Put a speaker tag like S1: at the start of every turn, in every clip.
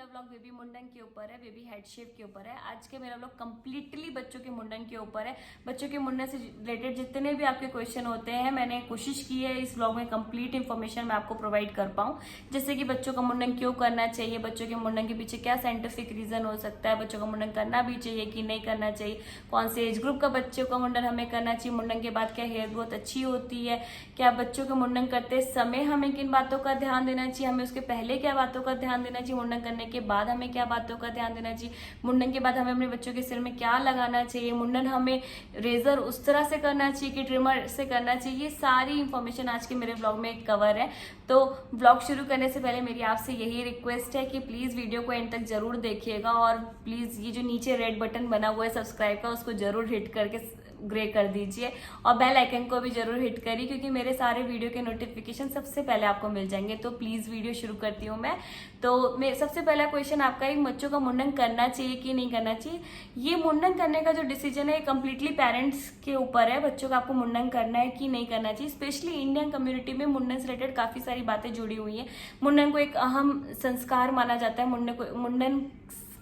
S1: Vlog baby मुंडन के ऊपर है, बेबी हेड शेप के ऊपर है। आज के मेरा व्लॉग कंप्लीटली बच्चों के मुंडन के ऊपर है। बच्चों के मुंडन से रिलेटेड जितने भी आपके क्वेश्चन होते हैं, मैंने कोशिश की है इस व्लॉग में कंप्लीट इन्फॉर्मेशन मैं आपको प्रोवाइड कर पाऊँ। जैसे कि बच्चों का मुंडन क्यों करना चाहिए, बच्चों के मुंडन के पीछे क्या साइंटिफिक रीजन हो सकता है, बच्चों का मुंडन करना भी चाहिए कि नहीं करना चाहिए, कौन से एज ग्रुप का बच्चों का मुंडन हमें करना चाहिए, मुंडन के बाद क्या हेयर ग्रोथ अच्छी होती है, क्या बच्चों का मुंडन करते समय हमें किन बातों का ध्यान देना चाहिए, हमें उसके पहले क्या बातों का ध्यान देना चाहिए, मुंडन करने के बाद हमें क्या बातों का ध्यान देना चाहिए, मुंडन के बाद हमें अपने बच्चों के सिर में क्या लगाना चाहिए, मुंडन हमें रेजर उस तरह से करना चाहिए कि ट्रिमर से करना चाहिए। ये सारी इंफॉर्मेशन आज के मेरे ब्लॉग में कवर है। तो ब्लॉग शुरू करने से पहले मेरी आपसे यही रिक्वेस्ट है कि प्लीज वीडियो को एंड तक जरूर देखिएगा और प्लीज ये जो नीचे रेड बटन बना हुआ है सब्सक्राइब का, उसको जरूर हिट करके ग्रे कर दीजिए और बेल आइकन को भी जरूर हिट करिए, क्योंकि मेरे सारे वीडियो के नोटिफिकेशन सबसे पहले आपको मिल जाएंगे। तो प्लीज वीडियो शुरू करती हूँ मैं। तो सबसे पहला क्वेश्चन आपका, एक बच्चों का मुंडन करना चाहिए कि नहीं करना चाहिए। ये मुंडन करने का जो डिसीजन है कंप्लीटली पेरेंट्स के ऊपर है, बच्चों का आपको मुंडन करना है कि नहीं करना चाहिए। स्पेशली इंडियन कम्युनिटी में मुंडन से रिलेटेड काफी सारी बातें जुड़ी हुई है। मुंडन को एक अहम संस्कार माना जाता है। मुंडन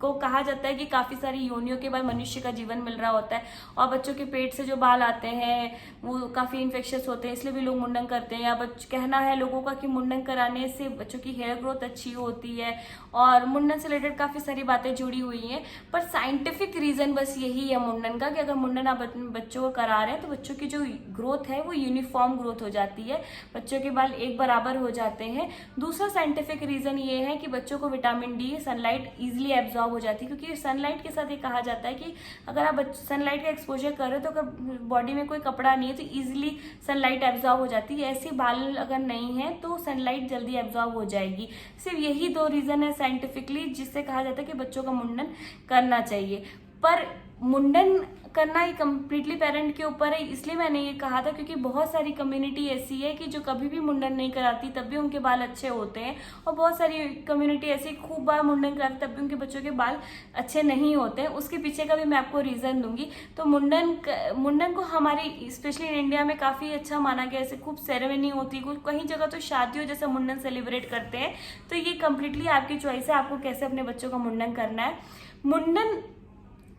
S1: को कहा जाता है कि काफी सारी योनियों के बाद मनुष्य का जीवन मिल रहा होता है और बच्चों के पेट से जो बाल आते हैं वो काफी इन्फेक्शियस होते हैं, इसलिए भी लोग मुंडन करते हैं। या कहना है लोगों का कि मुंडन कराने से बच्चों की हेयर ग्रोथ अच्छी होती है और मुंडन से रिलेटेड काफी सारी बातें जुड़ी हुई हैं। पर साइंटिफिक रीजन बस यही है मुंडन का कि अगर मुंडन आप बच्चों को करा रहे हैं तो बच्चों की जो ग्रोथ है वो यूनिफॉर्म ग्रोथ हो जाती है, बच्चों के बाल एक बराबर हो जाते हैं। दूसरा साइंटिफिक रीजन ये है कि बच्चों को vitamin D sunlight easily absorb हो जाती है, क्योंकि सनलाइट के साथ ये कहा जाता है कि अगर आप सनलाइट का एक्सपोजर कर रहे हो तो अगर बॉडी में कोई कपड़ा नहीं है तो इजिली सनलाइट एब्जॉर्ब हो जाती है। ऐसे बाल अगर नहीं है तो सनलाइट जल्दी एब्जॉर्ब हो जाएगी। सिर्फ यही दो रीजन है साइंटिफिकली जिससे कहा जाता है कि बच्चों का मुंडन करना चाहिए। पर मुंडन करना ही कंप्लीटली पेरेंट के ऊपर है, इसलिए मैंने ये कहा था क्योंकि बहुत सारी कम्युनिटी ऐसी है कि जो कभी भी मुंडन नहीं कराती तब भी उनके बाल अच्छे होते हैं, और बहुत सारी कम्युनिटी ऐसी खूब बार मुंडन कराती तब भी उनके बच्चों के बाल अच्छे नहीं होते हैं। उसके पीछे का भी मैं आपको रीजन दूंगी। तो मुंडन को हमारी स्पेशली इन इंडिया में काफी अच्छा माना गया, ऐसे खूब सेरेमनी होती है, कहीं जगह तो शादियों जैसा मुंडन सेलिब्रेट करते हैं। तो ये कंप्लीटली आपकी चॉइस है आपको कैसे अपने बच्चों का मुंडन करना है। मुंडन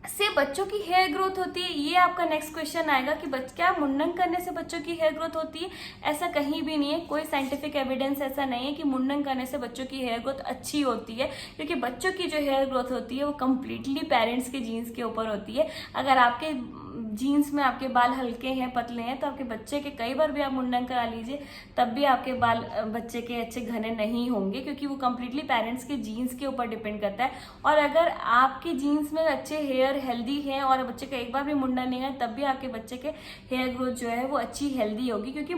S1: से बच्चों की हेयर ग्रोथ होती है, ये आपका नेक्स्ट क्वेश्चन आएगा कि क्या मुंडन करने से बच्चों की हेयर ग्रोथ होती है। ऐसा कहीं भी नहीं है, कोई साइंटिफिक एविडेंस ऐसा नहीं है कि मुंडन करने से बच्चों की हेयर ग्रोथ अच्छी होती है, क्योंकि बच्चों की जो हेयर ग्रोथ होती है वो कंप्लीटली पेरेंट्स के जीन्स के ऊपर होती है। अगर आपके जीन्स में आपके बाल हल्के हैं पतले हैं तो आपके बच्चे के कई बार भी आप मुंडन करा लीजिए तब भी आपके बाल बच्चे के अच्छे घने नहीं होंगे, क्योंकि वो कंप्लीटली पेरेंट्स के जीन्स के ऊपर डिपेंड करता है। और अगर आपके जीन्स में अच्छे हेयर हेल्दी है और बच्चे का एक बार भी मुंडन नहीं है तब भी आपके बच्चे के हेयर ग्रोथ जो है वो अच्छी हेल्दी होगी, क्योंकि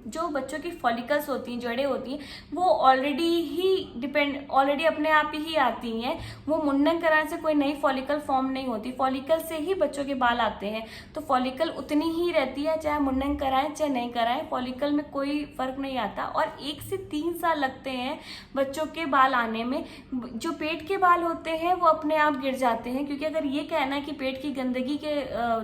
S1: जो बच्चों की फॉलिकल्स होती हैं, जड़ें होती हैं, वो ऑलरेडी अपने आप ही आती हैं। वो मुंडन कराने से कोई नई फॉलिकल फॉर्म नहीं होती, फॉलिकल से ही बच्चों के बाल आते हैं। तो फॉलिकल उतनी ही रहती है चाहे मुंडन कराएं चाहे नहीं कराएं, फॉलिकल में कोई फर्क नहीं आता। और 1 से 3 साल लगते हैं बच्चों के बाल आने में। जो पेट के बाल होते हैं वो अपने आप गिर जाते हैं, क्योंकि अगर ये कहना है कि पेट की गंदगी के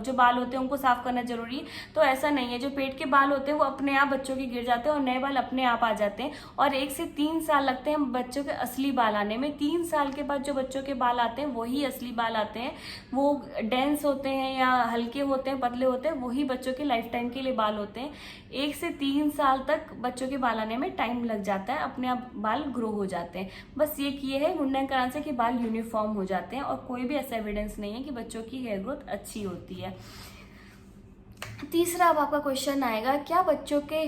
S1: जो बाल होते हैं उनको साफ करना जरूरी है, तो ऐसा नहीं है। जो पेट के बाल होते हैं वो अपने आप बच्चों के गिर जाते हैं और नए बाल अपने आप आ जाते हैं। और 1 से 3 साल लगते हैं बच्चों के असली बाल आने में। 3 साल के बाद जो बच्चों के बाल आते हैं वही असली बाल आते हैं। वो डेंस होते हैं या हल्के होते हैं, पतले होते हैं, वही बच्चों के लाइफ टाइम के लिए बाल होते हैं। 1 से 3 साल तक बच्चों के बाल आने में टाइम लग जाता है, अपने आप बाल ग्रो हो जाते हैं। बस ये किए है मुंडन कराने से कि बाल यूनिफॉर्म हो जाते हैं, और कोई भी ऐसा एविडेंस नहीं है कि बच्चों की हेयर ग्रोथ अच्छी होती है। तीसरा अब आपका क्वेश्चन आएगा, क्या बच्चों के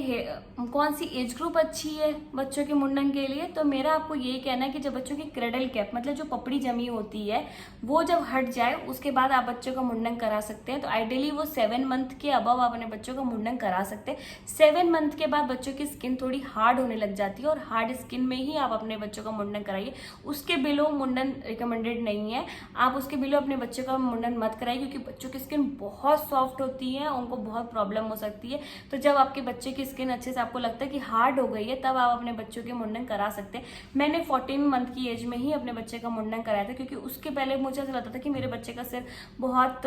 S1: कौन सी एज ग्रुप अच्छी है बच्चों के मुंडन के लिए। तो मेरा आपको यही कहना है कि जब बच्चों की क्रेडल कैप मतलब जो पपड़ी जमी होती है वो जब हट जाए उसके बाद आप बच्चों का मुंडन करा सकते हैं। तो आइडियली वो 7 मंथ के अबव आप अपने बच्चों का मुंडन करा सकते हैं। 7 मंथ के बाद बच्चों की स्किन थोड़ी हार्ड होने लग जाती है और हार्ड स्किन में ही आप अपने बच्चों का मुंडन कराइए। उसके बिलो मुंडन रिकमेंडेड नहीं है, आप उसके बिलो अपने बच्चों का मुंडन मत कराइए, क्योंकि बच्चों की स्किन बहुत सॉफ्ट होती है, उनको बहुत प्रॉब्लम हो सकती है। तो जब आपके बच्चे की स्किन अच्छे से आपको लगता है कि हार्ड हो गई है तब आप अपने बच्चों के मुंडन करा सकते हैं। मैंने 14 मंथ की एज में ही अपने बच्चे का मुंडन कराया था, क्योंकि उसके पहले मुझे ऐसा लगता था कि मेरे बच्चे का सिर बहुत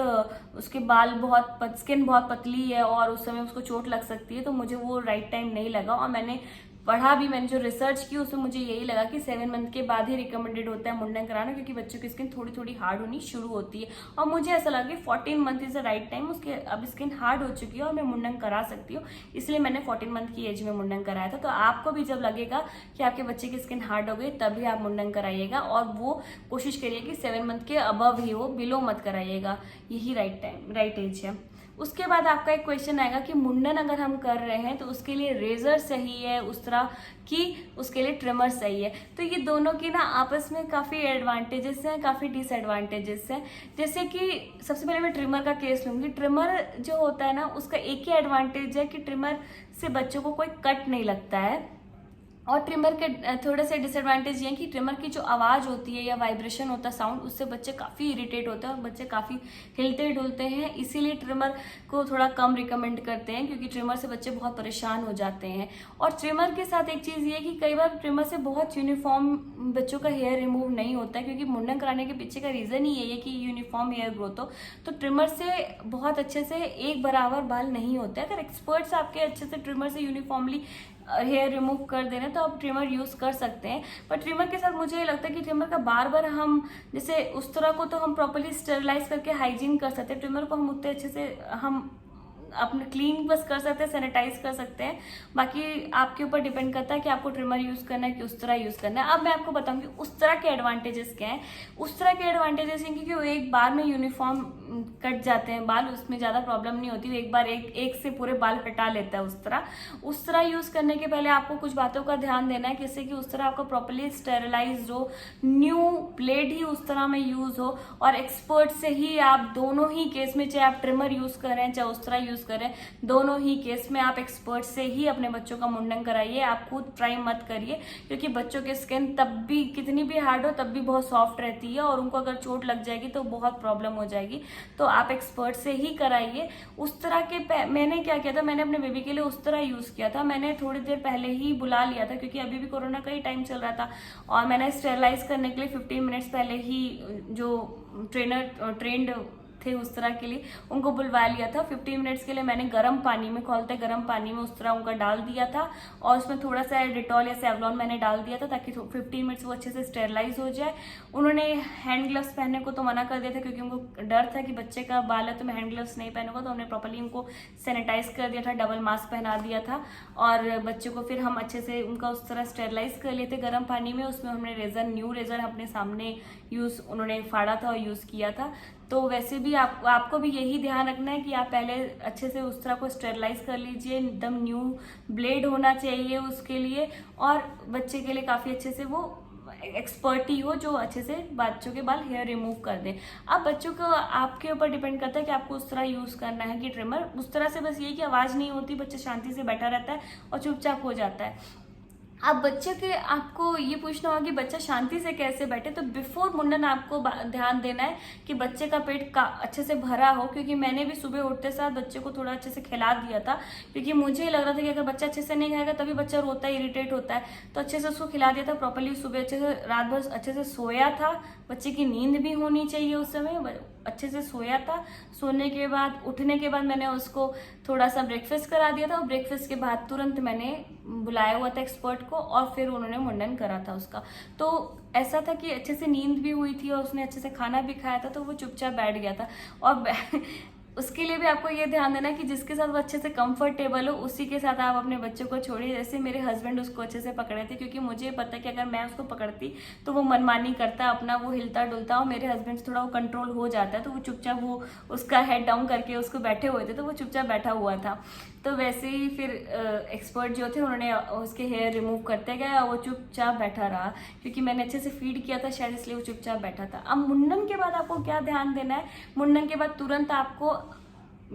S1: उसके बाल बहुत स्किन बहुत पतली है और उस समय उसको चोट लग सकती है, तो मुझे वो राइट टाइम नहीं लगा और मैंने पढ़ा भी, मैंने जो रिसर्च की उसमें मुझे यही लगा कि 7 मंथ के बाद ही रिकमेंडेड होता है मुंडन कराना, क्योंकि बच्चों की स्किन थोड़ी थोड़ी हार्ड होनी शुरू होती है। और मुझे ऐसा लगा कि 14 month is the right time, उसके अब स्किन हार्ड हो चुकी है और मैं मुंडन करा सकती हूँ, इसलिए मैंने 14 मंथ की एज में मुंडन कराया था। तो आपको भी जब लगेगा कि आपके बच्चे की स्किन हार्ड हो गई तभी आप मुंडन कराइएगा, और वो कोशिश करिए कि 7 मंथ के अबव ही हो, बिलो मत कराइएगा, यही राइट एज है। उसके बाद आपका एक क्वेश्चन आएगा कि मुंडन अगर हम कर रहे हैं तो उसके लिए रेजर सही है उस तरह कि उसके लिए ट्रिमर सही है। तो ये दोनों की ना आपस में काफ़ी एडवांटेजेस हैं, काफ़ी डिसएडवांटेजेस हैं। जैसे कि सबसे पहले मैं ट्रिमर का केस लूँगी। ट्रिमर जो होता है ना, उसका एक ही एडवांटेज है कि ट्रिमर से बच्चों को कोई कट नहीं लगता है। और ट्रिमर के थोड़े से डिसएडवांटेज ये है कि ट्रिमर की जो आवाज़ होती है या वाइब्रेशन होता है साउंड, उससे बच्चे काफ़ी इरिटेट होते हैं और बच्चे काफ़ी हिलते डुलते हैं, इसीलिए ट्रिमर को थोड़ा कम रिकमेंड करते हैं, क्योंकि ट्रिमर से बच्चे बहुत परेशान हो जाते हैं। और ट्रिमर के साथ एक चीज़ ये है कि कई बार ट्रिमर से बहुत यूनिफॉर्म बच्चों का हेयर रिमूव नहीं होता है, क्योंकि मुंडन कराने के पीछे का रीज़न ही यही है कि यूनिफॉर्म हेयर ग्रोथ हो। तो ट्रिमर से बहुत अच्छे से एक बराबर बाल नहीं होते। अगर एक्सपर्ट्स आपके अच्छे से ट्रिमर से यूनिफॉर्मली हेयर रिमूव कर देना तो आप ट्रिमर यूज़ कर सकते हैं। पर ट्रिमर के साथ मुझे ये लगता है कि ट्रिमर का बार बार हम, जैसे उस तरह को तो हम प्रॉपर्ली स्टेरिलाइज करके हाइजीन कर सकते हैं, ट्रिमर को हम उतने अच्छे से हम अपने क्लीन बस कर सकते हैं, सैनिटाइज कर सकते हैं। बाकी आपके ऊपर डिपेंड करता है कि आपको ट्रिमर यूज़ करना है कि उस तरह यूज़ करना है। अब मैं आपको बताऊंगी उस तरह के एडवांटेजेस क्या हैं। उस तरह के एडवांटेजेस हैं कि वो एक बार में यूनिफॉर्म कट जाते हैं बाल, उसमें ज़्यादा प्रॉब्लम नहीं होती, एक बार एक से पूरे बाल हटा लेता है। उस तरह यूज़ करने के पहले आपको कुछ बातों का ध्यान देना है, जैसे कि उस तरह आपको प्रॉपर्ली स्टेरिलाइज हो, न्यू ब्लेड ही उस तरह में यूज़ हो, और एक्सपर्ट से ही आप दोनों ही केस में, चाहे आप ट्रिमर यूज़ करें चाहे उस तरह यूज़ करें, दोनों ही केस में आप एक्सपर्ट से ही अपने बच्चों का मुंडन कराइए। आप खुद ट्राई मत करिए, क्योंकि बच्चों की स्किन तब भी कितनी भी हार्ड हो तब भी बहुत सॉफ्ट रहती है, और उनको अगर चोट लग जाएगी तो बहुत प्रॉब्लम हो जाएगी। तो आप एक्सपर्ट से ही कराइए। उस तरह के मैंने क्या किया था, मैंने अपने बेबी के लिए उस तरह यूज़ किया था। मैंने थोड़ी देर पहले ही बुला लिया था, क्योंकि अभी भी कोरोना का ही टाइम चल रहा था, और मैंने स्टेरिलाइज करने के लिए 15 मिनट्स पहले ही जो ट्रेंड थे उस तरह के लिए उनको बुलवा लिया था। 15 मिनट्स के लिए मैंने गर्म पानी में, खोलते गर्म पानी में उस तरह उनका डाल दिया था, और उसमें थोड़ा सा डेटॉल या सेवलॉन मैंने डाल दिया था, ताकि 15 मिनट्स वो अच्छे से स्टेरिलाइज हो जाए। उन्होंने हैंड ग्लव्स पहनने को तो मना कर दिया था, क्योंकि उनको डर था कि बच्चे का बाल है तो मैं हैंड ग्लव्स नहीं पहनूंगा, तो हमने प्रॉपर्ली उनको सैनिटाइज कर दिया था, डबल मास्क पहना दिया था, और बच्चों को फिर हम अच्छे से उनका उस तरह स्टेरिलाइज कर लिए थे गर्म पानी में। उसमें हमने न्यू रेजर अपने सामने उन्होंने फाड़ा था और यूज़ किया था। तो वैसे भी आपको भी यही ध्यान रखना है कि आप पहले अच्छे से उस तरह को स्टेरिलाइज कर लीजिए, एकदम न्यू ब्लेड होना चाहिए उसके लिए, और बच्चे के लिए काफ़ी अच्छे से वो एक्सपर्ट ही हो जो अच्छे से बच्चों के बाल हेयर रिमूव कर दे। अब बच्चों को आपके ऊपर डिपेंड करता है कि आपको उस तरह यूज़ करना है कि ट्रिमर। उस तरह से बस ये कि आवाज़ नहीं होती, बच्चा शांति से बैठा रहता है और चुपचाप हो जाता है। अब बच्चे के आपको ये पूछना होगा कि बच्चा शांति से कैसे बैठे। तो बिफोर मुंडन आपको ध्यान देना है कि बच्चे का पेट अच्छे से भरा हो, क्योंकि मैंने भी सुबह उठते साथ बच्चे को थोड़ा अच्छे से खिला दिया था, क्योंकि मुझे लग रहा था कि अगर बच्चा अच्छे से नहीं खाएगा तभी बच्चा रोता है, इरिटेट होता है। तो अच्छे से उसको खिला दिया था प्रॉपर्ली, सुबह अच्छे से रात भर अच्छे से सोया था। बच्चे की नींद भी होनी चाहिए उस समय, अच्छे से सोया था। सोने के बाद उठने के बाद मैंने उसको थोड़ा सा ब्रेकफास्ट करा दिया था, और ब्रेकफास्ट के बाद तुरंत मैंने बुलाया हुआ था एक्सपर्ट को, और फिर उन्होंने मुंडन करा था उसका। तो ऐसा था कि अच्छे से नींद भी हुई थी और उसने अच्छे से खाना भी खाया था, तो वो चुपचाप बैठ गया था। और उसके लिए भी आपको ये ध्यान देना कि जिसके साथ वो अच्छे से कंफर्टेबल हो उसी के साथ आप अपने बच्चों को छोड़िए। जैसे मेरे हस्बैंड उसको अच्छे से पकड़े थे, क्योंकि मुझे पता है कि अगर मैं उसको पकड़ती तो वो मनमानी करता अपना, वो हिलता डुलता, और मेरे हस्बैंड से थोड़ा वो कंट्रोल हो जाता है, तो वो चुपचाप वो उसका हेड डाउन करके उसको बैठे हुए थे, तो वो चुपचाप बैठा हुआ था। तो वैसे ही फिर एक्सपर्ट जो थे उन्होंने उसके हेयर रिमूव करते गए और वो चुपचाप बैठा रहा, क्योंकि मैंने अच्छे से फीड किया था शायद, इसलिए वो चुपचाप बैठा था। अब मुंडन के बाद आपको क्या ध्यान देना है, मुंडन के बाद तुरंत आपको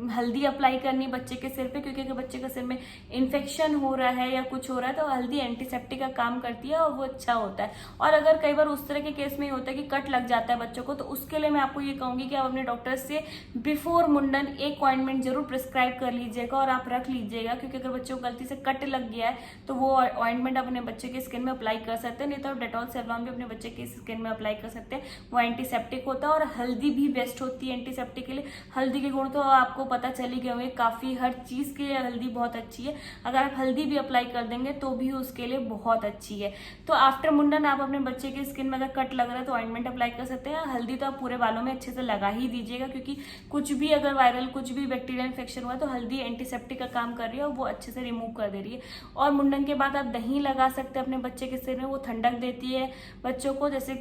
S1: हल्दी अप्लाई करनी बच्चे के सिर पे, क्योंकि अगर बच्चे के सिर में इन्फेक्शन हो रहा है या कुछ हो रहा है तो हल्दी एंटीसेप्टिक का काम करती है और वो अच्छा होता है। और अगर कई बार उस तरह के केस में होता है कि कट लग जाता है बच्चों को, तो उसके लिए मैं आपको ये कहूंगी कि आप अपने डॉक्टर से बिफोर मुंडन एक ऑइंटमेंट जरूर प्रिस्क्राइब कर लीजिएगा और आप रख लीजिएगा, क्योंकि अगर बच्चों को गलती से कट लग गया है तो वो ऑइंटमेंट अपने बच्चे की स्किन में अप्लाई कर सकते हैं, नहीं तो डेटॉल सेवलॉन भी अपने बच्चे की स्किन में अप्लाई कर सकते हैं, वो एंटीसेप्टिक होता है। और हल्दी भी बेस्ट होती है एंटीसेप्टिक के लिए। हल्दी के गुण तो आपको पता चली गई होगी, काफ़ी हर चीज़ के लिए हल्दी बहुत अच्छी है। अगर आप हल्दी भी अप्लाई कर देंगे तो भी उसके लिए बहुत अच्छी है। तो आफ्टर मुंडन आप अपने बच्चे की स्किन में अगर कट लग रहा है तो ऑइंटमेंट अप्लाई कर सकते हैं। हल्दी तो आप पूरे बालों में अच्छे से लगा ही दीजिएगा, क्योंकि कुछ भी अगर वायरल कुछ भी बैक्टीरियल इन्फेक्शन हुआ तो हल्दी एंटीसेप्टिक का काम कर रही है और वो अच्छे से रिमूव कर दे रही है। और मुंडन के बाद आप दही लगा सकते हैं अपने बच्चे के सिर में, वो ठंडक देती है बच्चों को। जैसे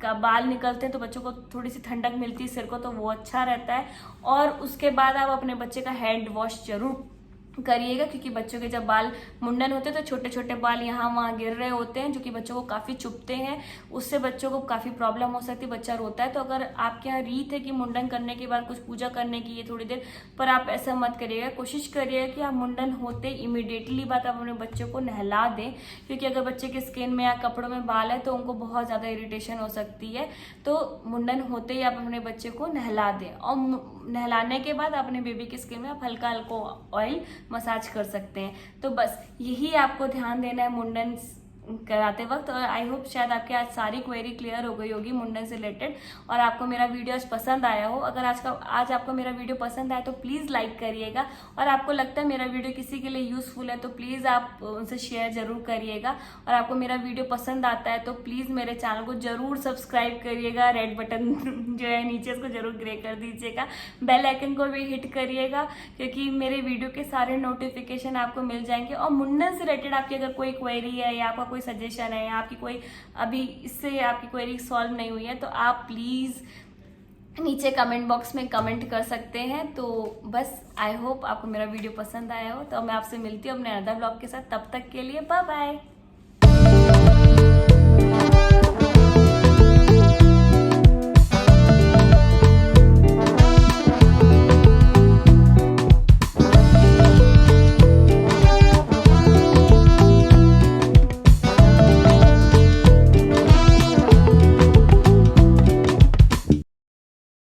S1: बाल निकलते हैं तो बच्चों को थोड़ी सी ठंडक मिलती है सिर को, तो वो अच्छा रहता है। और उसके बाद आप अपने बच्चे का हैंड वॉश जरूर करिएगा, क्योंकि बच्चों के जब बाल मुंडन होते हैं तो छोटे छोटे बाल यहाँ वहाँ गिर रहे होते हैं, जो कि बच्चों को काफ़ी चुभते हैं। उससे बच्चों को काफ़ी प्रॉब्लम हो सकती है, बच्चा रोता है। तो अगर आपके यहाँ रीत है कि मुंडन करने के बाद कुछ पूजा करने की है थोड़ी देर, पर आप ऐसा मत करिएगा। कोशिश करिएगा कि आप मुंडन होते इमीडिएटली बाद आप अपने बच्चों को नहला दें, क्योंकि अगर बच्चे के स्किन में या कपड़ों में बाल है तो उनको बहुत ज़्यादा इरिटेशन हो सकती है। तो मुंडन होते ही आप अपने बच्चे को नहला दें, और नहलाने के बाद अपने बेबी की स्किन में आप हल्का हल्का ऑयल मसाज कर सकते हैं। तो बस यही आपको ध्यान देना है मुंडन कराते वक्त। और आई होप शायद आपके आज सारी क्वेरी क्लियर हो गई होगी मुंडन से रिलेटेड, और आपको मेरा वीडियो आज पसंद आया हो। अगर आज आपको मेरा वीडियो पसंद आया तो प्लीज़ लाइक करिएगा, और आपको लगता है मेरा वीडियो किसी के लिए यूज़फुल है तो प्लीज़ आप उनसे शेयर जरूर करिएगा। और आपको मेरा वीडियो पसंद आता है तो प्लीज़ मेरे चैनल को जरूर सब्सक्राइब करिएगा, रेड बटन जो है नीचे उसको जरूर ग्रे कर दीजिएगा, बेल आइकन को भी हिट करिएगा, क्योंकि मेरे वीडियो के सारे नोटिफिकेशन आपको मिल जाएंगे। और मुंडन से रिलेटेड आपकी अगर कोई क्वेरी है या आपका कोई सजेशन है या आपकी कोई अभी इससे आपकी क्वेरी सॉल्व नहीं हुई है तो आप प्लीज़ नीचे कमेंट बॉक्स में कमेंट कर सकते हैं। तो बस आई होप आपको मेरा वीडियो पसंद आया हो। तो मैं आपसे मिलती हूँ अपने अदर ब्लॉग के साथ, तब तक के लिए बाय बाय।